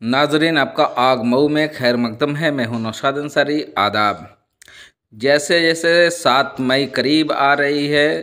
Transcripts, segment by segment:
नाजरीन, आपका आग मऊ में खैर मकदम है। मैं हूं नौशाद अंसारी। आदाब। जैसे जैसे 7 मई करीब आ रही है,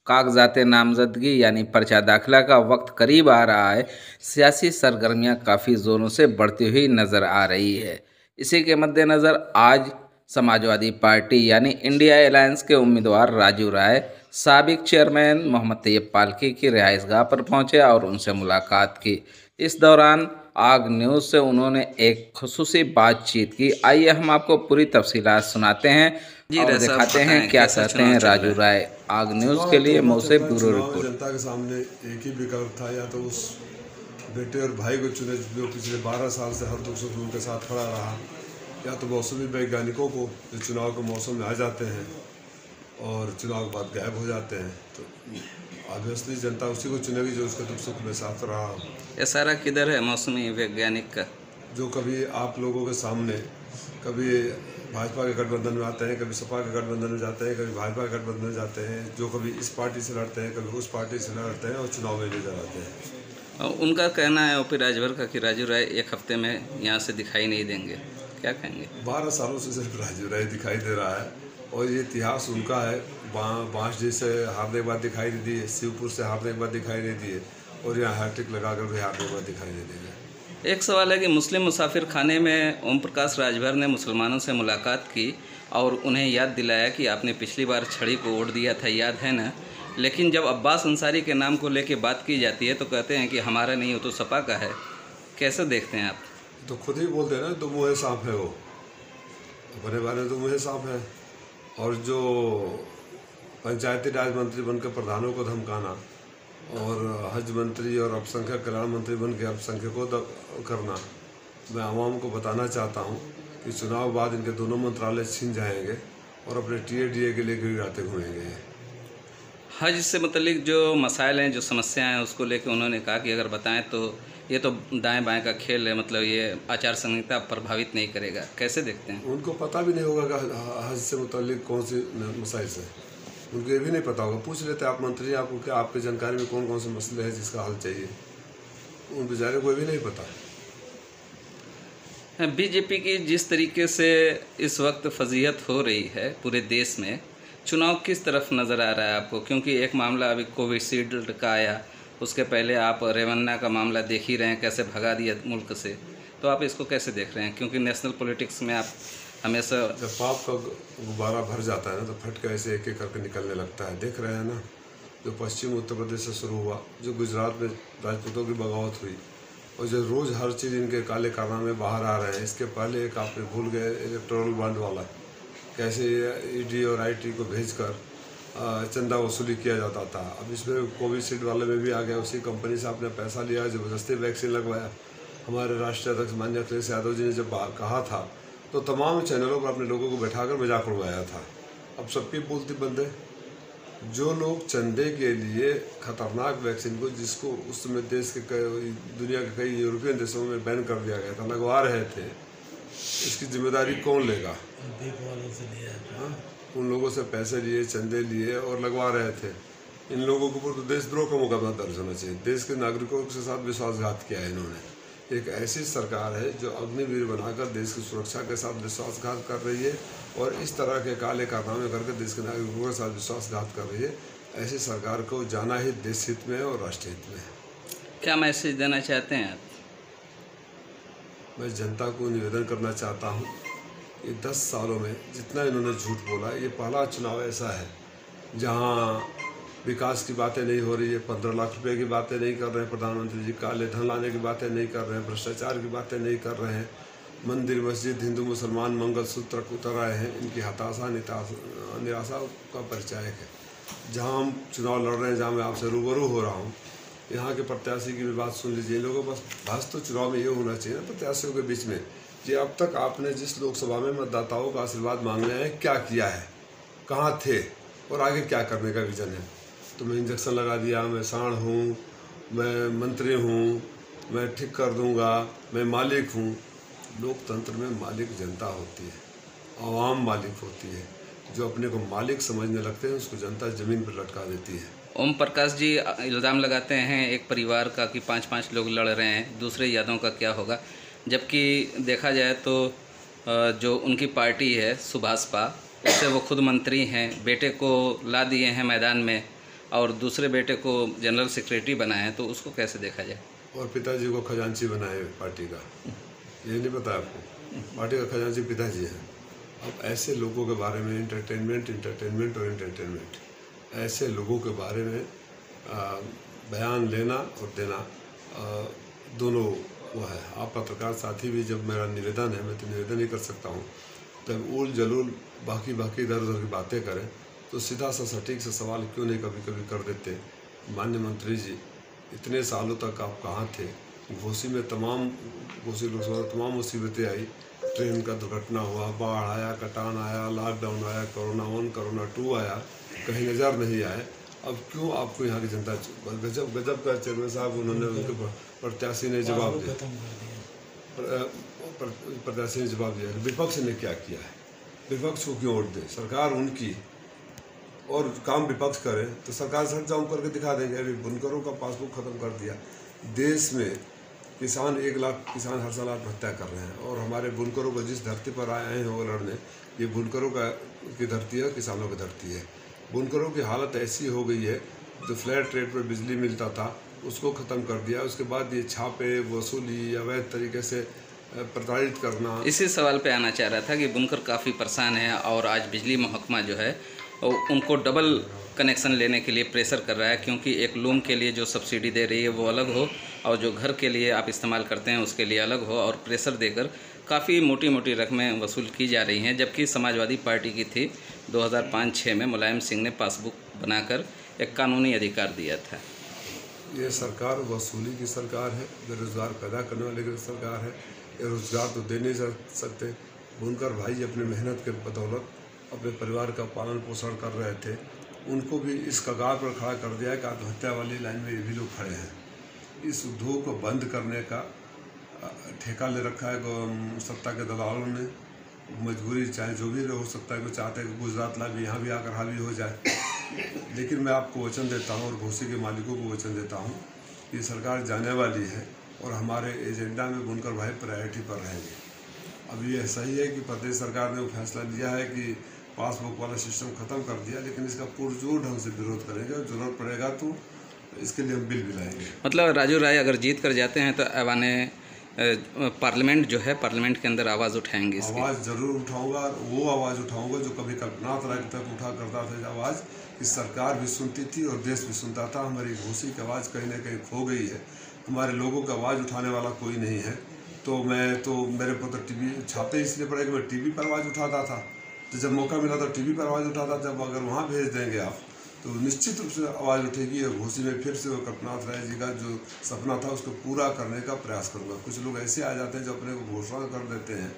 कागजात नामजदगी यानी पर्चा दाखिला का वक्त करीब आ रहा है, सियासी सरगर्मियां काफ़ी ज़ोरों से बढ़ती हुई नज़र आ रही है। इसी के मद्देनज़र आज समाजवादी पार्टी यानी इंडिया अलायंस के उम्मीदवार राजू राय साबिक चेयरमैन मोहम्मद तैयब पालकी की रिहाइशगाह पर पहुंचे और उनसे मुलाकात की। इस दौरान आग न्यूज़ से उन्होंने एक खुसूसी बातचीत की। आइए हम आपको पूरी तफसीलात सुनाते हैं और दिखाते हैं क्या कहते हैं राजू राय। आग न्यूज़ के लिए मऊ से ब्यूरो रिपोर्ट। जनता के सामने एक ही विकल्प था, या तो उस बेटे और भाई को चुने जो पिछले 12 साल से हर दुख सुख में उनके साथ खड़ा रहा, या तो मौसमी वैज्ञानिकों को जो चुनाव के मौसम में आ जाते हैं और चुनाव के बाद गायब हो जाते हैं। तो ऑब्वियसली जनता उसी को चुनेगी जो उसके दुख सुख में साथ रहा हो। ये सारा किधर है मौसमी वैज्ञानिक का? जो कभी आप लोगों के सामने, कभी भाजपा के गठबंधन में आते हैं, कभी सपा के गठबंधन में जाते हैं, कभी भाजपा के गठबंधन में जाते हैं, जो कभी इस पार्टी से लड़ते हैं, कभी उस पार्टी से लड़ते हैं और चुनाव में नजर आते हैं। उनका कहना है ओपी राजभर का कि राजू राय एक हफ्ते में यहाँ से दिखाई नहीं देंगे। क्या कहेंगे? 12 सालों से सिर्फ राजू राय दिखाई दे रहा है और ये इतिहास उनका है। बांसडी से हारने के बाद दिखाई नहीं दिए, शिवपुर से हारने के बाद दिखाई नहीं दिए और यहाँ हैट्रिक लगाकर भी हारने के बाद दिखाई नहीं देंगे। एक सवाल है कि मुस्लिम मुसाफिर खाने में ओम प्रकाश राजभर ने मुसलमानों से मुलाकात की और उन्हें याद दिलाया कि आपने पिछली बार छड़ी को वोट दिया था, याद है ना? लेकिन जब अब्बास अंसारी के नाम को लेके बात की जाती है तो कहते हैं कि हमारा नहीं, वो तो सपा का है। कैसे देखते हैं आप? तो खुद ही बोलते हैं ना, दो मुँहे सांप है, वो अपने बारे में दो मुँहे सांप है। और जो पंचायती राज मंत्री बनकर प्रधानों को धमकाना और हज मंत्री और अल्पसंख्यक कल्याण मंत्री बन के अल्पसंख्यकों को करना, मैं आवाम को बताना चाहता हूँ कि चुनाव बाद इनके दोनों मंत्रालय छीन जाएंगे और अपने टीए के लिए गिड़गिड़ाते घूमेंगे। हज से मतलब जो मसाइल हैं, जो समस्याएं हैं, उसको लेकर उन्होंने कहा कि अगर बताएं तो ये तो दाएं बाएं का खेल है, मतलब ये आचार संहिता प्रभावित नहीं करेगा। कैसे देखते हैं? उनको पता भी नहीं होगा कि हज से मुतल्लिक कौन सी मसाइल से, उनको ये भी नहीं पता होगा। पूछ लेते आप मंत्री, आपको क्या, आपकी जानकारी में कौन कौन से मसले हैं जिसका हल चाहिए, उन बेचारे को भी नहीं पता। बीजेपी की जिस तरीके से इस वक्त फजीहत हो रही है पूरे देश में, चुनाव किस तरफ नज़र आ रहा है आपको? क्योंकि एक मामला अभी कोविशील्ड का आया, उसके पहले आप रेवन्ना का मामला देख ही रहे हैं, कैसे भगा दिया मुल्क से। तो आप इसको कैसे देख रहे हैं? क्योंकि नेशनल पॉलिटिक्स में आप हमेशा, जब पाप का गुब्बारा भर जाता है ना, तो फट के ऐसे एक एक करके निकलने लगता है। देख रहे हैं ना, जो पश्चिम उत्तर प्रदेश से शुरू हुआ, जो गुजरात में राजपूतों की बगावत हुई, और जो रोज़ हर चीज़ इनके काले कारनामे बाहर आ रहे हैं। इसके पहले एक आपने भूल गए, इलेक्टोरल बॉन्ड वाला, कैसे ईडी और आईटी को भेजकर चंदा वसूली किया जाता था। अब इसमें कोविशील्ड वाले में भी आ गया, उसी कंपनी से आपने पैसा लिया, ज़बरदस्ती वैक्सीन लगवाया। हमारे राष्ट्रीय अध्यक्ष माननीय अखिलेश यादव जी ने जब कहा था तो तमाम चैनलों पर अपने लोगों को बैठाकर मजाक उड़वाया था। अब सबकी बोलती बंद है। जो लोग चंदे के लिए खतरनाक वैक्सीन को, जिसको उस समय देश के दुनिया के कई यूरोपियन देशों में बैन कर दिया गया था, लगवा रहे थे, इसकी जिम्मेदारी कौन लेगा? हाँ, उन लोगों से पैसे लिए, चंदे लिए और लगवा रहे थे। इन लोगों के ऊपर तो देशद्रोह का मुकदमा दर्ज होना चाहिए। देश के नागरिकों के साथ विश्वासघात किया है इन्होंने। एक ऐसी सरकार है जो अग्निवीर बनाकर देश की सुरक्षा के साथ विश्वासघात कर रही है और इस तरह के काले कारनामे करके देश के नागरिकों के साथ विश्वासघात कर रही है। ऐसी सरकार को जाना ही देश हित में और राष्ट्र हित में है। क्या मैसेज देना चाहते हैं आप? मैं जनता को निवेदन करना चाहता हूँ, ये 10 सालों में जितना इन्होंने झूठ बोला, ये पहला चुनाव ऐसा है जहाँ विकास की बातें नहीं हो रही है। 15 लाख रुपए की बातें नहीं कर रहे हैं प्रधानमंत्री जी, काले धन लाने की बातें नहीं कर रहे हैं, भ्रष्टाचार की बातें नहीं कर रहे हैं। मंदिर मस्जिद हिंदू मुसलमान मंगलसूत्र उतर रहे हैं। इनकी हताशा निराशा का परिचायक है। जहाँ हम चुनाव लड़ रहे हैं, जहाँ मैं आपसे रूबरू हो रहा हूँ, यहाँ के प्रत्याशी की भी बात सुन लीजिए। इन लोगों बस बहस तो चुनाव में ये होना चाहिए ना प्रत्याशियों के बीच में, कि अब तक आपने जिस लोकसभा में मतदाताओं का आशीर्वाद मांगने आए, क्या किया है, कहाँ थे और आगे क्या करने का विजन है। तो मैं इंजेक्शन लगा दिया, मैं सांड हूँ, मैं मंत्री हूँ, मैं ठीक कर दूँगा, मैं मालिक हूँ। लोकतंत्र में मालिक जनता होती है, आवाम मालिक होती है। जो अपने को मालिक समझने लगते हैं उसको जनता ज़मीन पर लटका देती है। ओम प्रकाश जी इल्ज़ाम लगाते हैं एक परिवार का कि 5-5 लोग लड़ रहे हैं, दूसरे यादों का क्या होगा। जबकि देखा जाए तो जो उनकी पार्टी है सुभाषपा, उससे वो खुद मंत्री हैं, बेटे को ला दिए हैं मैदान में और दूसरे बेटे को जनरल सेक्रेटरी बनाए हैं, तो उसको कैसे देखा जाए। और पिताजी को खजांची बनाए पार्टी का, ये नहीं पता आपको? पार्टी का खजांची पिताजी है। अब ऐसे लोगों के बारे में इंटरटेनमेंट ऐसे लोगों के बारे में बयान लेना और देना दोनों वो है। आप पत्रकार साथी भी, जब मेरा निवेदन है, मैं तो निवेदन ही कर सकता हूँ, तब उल जलूल बाकी इधर उधर की बातें करें तो सीधा सा सटीक से सवाल क्यों नहीं कभी कभी कर देते। माननीय मंत्री जी, इतने सालों तक आप कहाँ थे? घोसी में घोसी लोकसभा तमाम मुसीबतें आई, ट्रेन का दुर्घटना हुआ, बाढ़ आया, कटान आया, लॉकडाउन आया, कोरोना 1 कोरोना 2 आया, कहीं नज़र नहीं आए। अब क्यों आपको यहाँ की जनता गजब का चेयरमैन साहब, उन्होंने उनके प्रत्याशी ने जवाब दिया, प्रत्याशी ने जवाब दिया। विपक्ष ने क्या किया है? विपक्ष को क्यों वोट दे? सरकार उनकी और काम विपक्ष करे तो सरकार सर जाऊँ करके दिखा देंगे। अभी बुनकरों का पासबुक खत्म कर दिया। देश में किसान 1 लाख किसान हर साल आत्महत्या कर रहे हैं और हमारे बुनकरों को जिस धरती पर आए हैं वो लड़ने, ये बुनकरों की धरती है, किसानों की धरती है। बुनकरों की हालत ऐसी हो गई है, जो फ्लैट रेट पर बिजली मिलता था उसको ख़त्म कर दिया। उसके बाद ये छापे वसूली, अवैध तरीके से प्रताड़ित करना। इसी सवाल पे आना चाह रहा था कि बुनकर काफ़ी परेशान है और आज बिजली महकमा जो है उनको डबल कनेक्शन लेने के लिए प्रेशर कर रहा है, क्योंकि एक लूम के लिए जो सब्सिडी दे रही है वो अलग हो और जो घर के लिए आप इस्तेमाल करते हैं उसके लिए अलग हो, और प्रेशर देकर काफ़ी मोटी मोटी रकमें वसूल की जा रही हैं। जबकि समाजवादी पार्टी की थी 2005-06 में मुलायम सिंह ने पासबुक बनाकर एक कानूनी अधिकार दिया था। ये सरकार वसूली की सरकार है, बेरोजगार पैदा करने वाले की सरकार है। ये रोजगार तो दे नहीं सकते। बुनकर भाई अपनी मेहनत के बदौलत अपने परिवार का पालन पोषण कर रहे थे, उनको भी इस कगार पर खड़ा कर दिया है कि आत्महत्या वाली लाइन में ये भी लोग खड़े हैं। इस उद्योग को बंद करने का ठेका ले रखा है सत्ता के दलालों ने। मजबूरी चाहे जो भी हो सकता है, वो चाहते हैं कि गुजरात ला भी यहाँ भी आकर हावी हो जाए। लेकिन मैं आपको वचन देता हूँ और घोसी के मालिकों को वचन देता हूँ कि सरकार जाने वाली है और हमारे एजेंडा में बुनकर भाई प्रायोरिटी पर रहेंगे। अब ये सही है कि प्रदेश सरकार ने वो फैसला लिया है कि पासबुक वाला सिस्टम ख़त्म कर दिया, लेकिन इसका पुरजोर ढंग से विरोध करेंगे और जरूरत पड़ेगा तो इसके लिए हम बिल भी लाएंगे। मतलब राजू राय अगर जीत कर जाते हैं तो अवाने पार्लियामेंट जो है, पार्लियामेंट के अंदर आवाज़ उठाएंगे। आवाज़ ज़रूर उठाऊंगा, और वो आवाज़ उठाऊंगा जो कभी कल्पना तक उठा करता था आवाज़, कि सरकार भी सुनती थी और देश भी सुनता था। हमारी घोसी की आवाज़ कहीं ना कहीं खो गई है, हमारे लोगों की आवाज़ उठाने वाला कोई नहीं है। तो मेरे को तो टीवी छापे इसलिए पड़े कि मैं टीवी पर आवाज़ उठाता था, तो जब मौका मिला तो टीवी पर आवाज़ उठाता। जब अगर वहाँ भेज देंगे आप तो निश्चित रूप से आवाज़ उठेगी और घोसी में फिर से वो कल्पनाथ राय जी का जो सपना था उसको पूरा करने का प्रयास करूँगा। कुछ लोग ऐसे आ जाते हैं जो अपने को घोषणा कर देते हैं।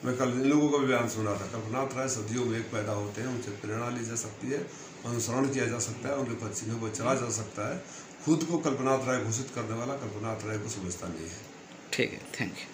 मैं कल इन लोगों का भी बयान सुना था, कल्पनाथ राय सदियों में एक पैदा होते हैं, उनसे प्रेरणा ली जा सकती है, अनुसरण किया जा सकता है, उनके पश्चिमों पर चला जा सकता है। खुद को कल्पनाथ राय घोषित करने वाला कल्पनाथ राय को समझता नहीं है। ठीक है, थैंक यू।